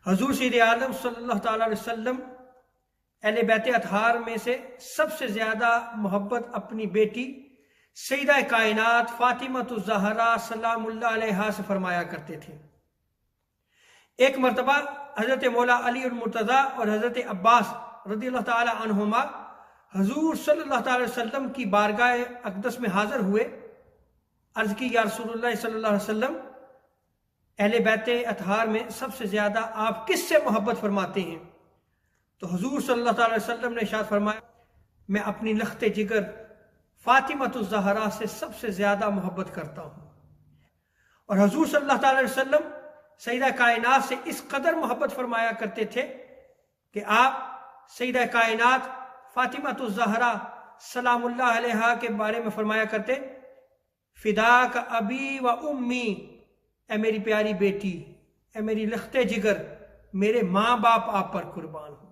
حضور سید عالم صلی اللہ تعالی علیہ وسلم اہل بیت اطہار میں سے سب سے زیادہ محبت اپنی بیٹی سیدہ کائنات فاطمۃ الزہرا سلام اللہ علیہا سے فرمایا کرتے تھے۔ ایک مرتبہ حضرت مولا علی المرتضیٰ اور حضرت عباس رضی اللہ تعالی عنہما حضور صلی اللہ تعالی وسلم کی بارگاہ اقدس میں حاضر ہوئے۔ عرض کی یا رسول اللہ صلی اللہ علیہ وسلم، اہل بیت اطہار میں سب سے زیادہ آپ کس سے محبت فرماتے ہیں؟ تو حضور صلی اللہ تعالی وسلم نے ارشاد فرمایا، میں اپنی لخت جگر فاطمۃ الزہرا سے سب سے زیادہ محبت کرتا ہوں۔ اور حضور صلی اللہ تعالی وسلم سیدہ کائنات سے اس قدر محبت فرمایا کرتے تھے کہ آپ سیدہ کائنات فاطمۃ الزہرا سلام اللہ علیہا کے بارے میں فرمایا کرتے، فداک ابی و امی، اے میری پیاری بیٹی، اے میری لخت جگر، میرے ماں باپ آپ پر قربان ہوں۔